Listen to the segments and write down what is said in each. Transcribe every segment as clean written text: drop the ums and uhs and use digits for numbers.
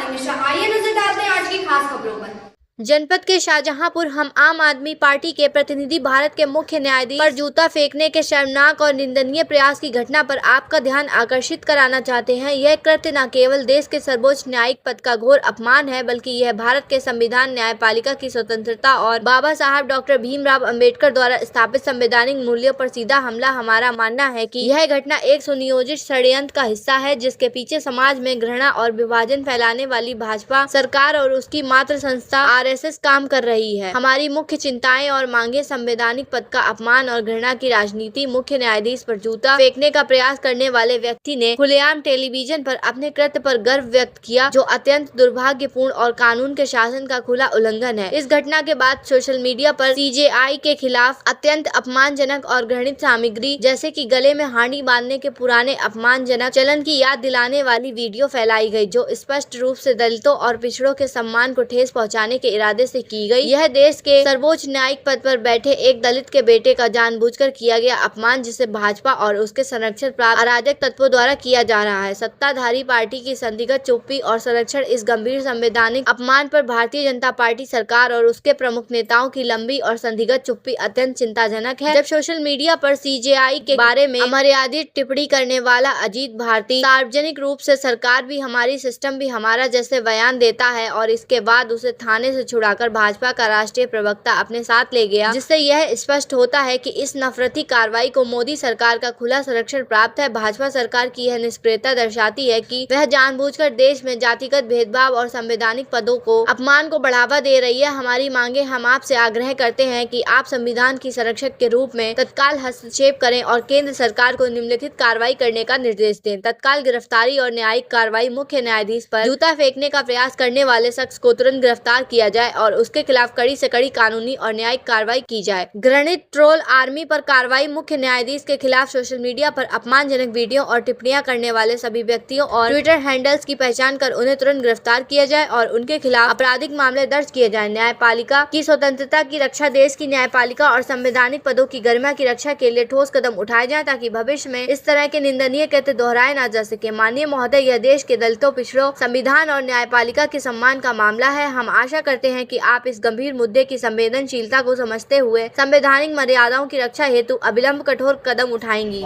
स्वाति मिश्रा। आइए नजर डालते हैं आज की खास खबरों पर। जनपद के शाहजहांपुर हम आम आदमी पार्टी के प्रतिनिधि भारत के मुख्य न्यायाधीश पर जूता फेंकने के शर्मनाक और निंदनीय प्रयास की घटना पर आपका ध्यान आकर्षित कराना चाहते हैं। यह कृत्य न केवल देश के सर्वोच्च न्यायिक पद का घोर अपमान है, बल्कि यह भारत के संविधान, न्यायपालिका की स्वतंत्रता और बाबा साहब डॉक्टर भीमराव अंबेडकर द्वारा स्थापित संवैधानिक मूल्यों पर सीधा हमला। हमारा मानना है कि यह घटना एक सुनियोजित षड्यंत्र का हिस्सा है, जिसके पीछे समाज में घृणा और विभाजन फैलाने वाली भाजपा सरकार और उसकी मातृ संस्था आरएसएस काम कर रही है। हमारी मुख्य चिंताएं और मांगे संवैधानिक पद का अपमान और घृणा की राजनीति। मुख्य न्यायाधीश पर जूता फेंकने का प्रयास करने वाले व्यक्ति ने खुलेआम टेलीविजन पर अपने कृत्य पर गर्व व्यक्त किया, जो अत्यंत दुर्भाग्यपूर्ण और कानून के शासन का खुला उल्लंघन है। इस घटना के बाद सोशल मीडिया पर सीजेआई के खिलाफ अत्यंत अपमानजनक और घृणित सामग्री, जैसे कि गले में हांडी बांधने के पुराने अपमानजनक चलन की याद दिलाने वाली वीडियो फैलाई गई, जो स्पष्ट रूप से दलितों और पिछड़ों के सम्मान को ठेस पहुंचाने के इरादे से की गई। यह देश के सर्वोच्च न्यायिक पद पर बैठे एक दलित के बेटे का जानबूझकर किया गया अपमान, जिसे भाजपा और उसके संरक्षण प्राप्त अराजक तत्वों द्वारा किया जा रहा है। सत्ताधारी पार्टी की संदिग्ध चुप्पी और संरक्षण इस गंभीर संवैधानिक अपमान पर भारतीय जनता पार्टी सरकार और उसके प्रमुख नेताओं की लंबी और संदिग्ध चुप्पी अत्यंत चिंताजनक है। जब सोशल मीडिया पर सीजेआई के बारे में अमर्यादित टिप्पणी करने वाला अजीत भारती सार्वजनिक रूप से सरकार भी हमारी, सिस्टम भी हमारा जैसे बयान देता है और इसके बाद उसे थाने से छुड़ाकर भाजपा का राष्ट्रीय प्रवक्ता अपने साथ ले गया, जिससे यह स्पष्ट होता है कि इस नफरती कार्रवाई को मोदी सरकार का खुला संरक्षण प्राप्त है। भाजपा सरकार की यह निष्क्रियता दर्शाती है कि वह जानबूझकर देश में जातिगत भेदभाव और संवैधानिक पदों को अपमान को बढ़ावा दे रही है। हमारी मांगे, हम आपसे आग्रह करते हैं कि आप संविधान की संरक्षक के रूप में तत्काल हस्तक्षेप करें और केंद्र सरकार को निम्नलिखित कार्रवाई करने का निर्देश दें। तत्काल गिरफ्तारी और न्यायिक कार्रवाई। मुख्य न्यायाधीश पर जूता फेंकने का प्रयास करने वाले शख्स को तुरंत गिरफ्तार किया जाए और उसके खिलाफ कड़ी से कड़ी कानूनी और न्यायिक कार्रवाई की जाए। घृणित ट्रोल आर्मी पर कार्रवाई। मुख्य न्यायाधीश के खिलाफ सोशल मीडिया पर अपमानजनक वीडियो और टिप्पणियां करने वाले सभी व्यक्तियों और ट्विटर हैंडल्स की पहचान कर उन्हें तुरंत गिरफ्तार किया जाए और उनके खिलाफ आपराधिक मामले दर्ज किए जाए। न्यायपालिका की स्वतंत्रता की रक्षा। देश की न्यायपालिका और संवैधानिक पदों की गरिमा की रक्षा के लिए ठोस कदम उठाए जाए, ताकि भविष्य में इस तरह के निंदनीय कृत्य दोहराए न जा सके। माननीय महोदय, यह देश के दलितों, पिछड़ों, संविधान और न्यायपालिका के सम्मान का मामला है। हम आशा करते हैं कि आप इस गंभीर मुद्दे की संवेदनशीलता को समझते हुए संवैधानिक मर्यादाओं की रक्षा हेतु अविलंब कठोर कदम उठाएंगी।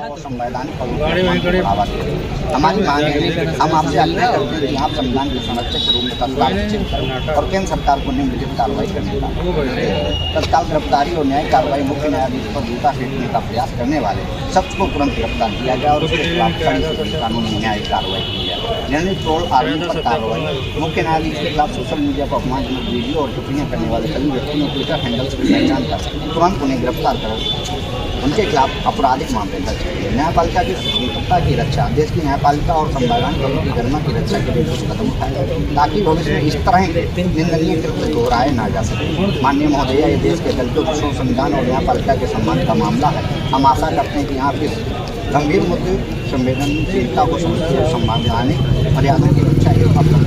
हमारी मांग है, हम आपसे आग्रह करते हैं कि आप संविधान के संरक्षक के रूप में तत्काल हस्तक्षेप करें और केंद्र सरकार को निम्नलिखित कार्रवाई करने का तत्काल गिरफ्तारी और न्यायिक कार्रवाई। मुख्य न्यायाधीश पर जूता फेंकने का प्रयास करने वाले शख्स को तुरंत गिरफ्तार किया जाए और उसके खिलाफ कड़ी से कड़ी कानूनी न्यायिक कार्रवाई की जाए। निर्णय ट्रोल आर्मी पर कार्रवाई। मुख्य न्यायाधीश के खिलाफ सोशल मीडिया पर अपमानजनक वीडियो और टिप्पणियां करने वाले सभी व्यक्तियों ट्विटर हैंडल्स की पहचान कर तुरंत उन्हें गिरफ्तार कर उनके खिलाफ आपराधिक मामले दर्ज किए। न्यायपालिका की स्वतंत्रता की रक्षा। देश की न्यायपालिका और संवैधानिक पदों की गरिमा की रक्षा के लिए ठोस कदम उठाए, ताकि भविष्य में इस तरह के निंदनीय कृत्य दोहराए ना जा सके। माननीय महोदय, ये देश के दलितों, पिछड़ों, संविधान और न्यायपालिका के सम्मान का मामला है। हम आशा करते हैं कि आप इस गंभीर मुद्दे संवेदनशीलता को समझते हुए संवैधानिक मर्यादा की रक्षा हेतु अपना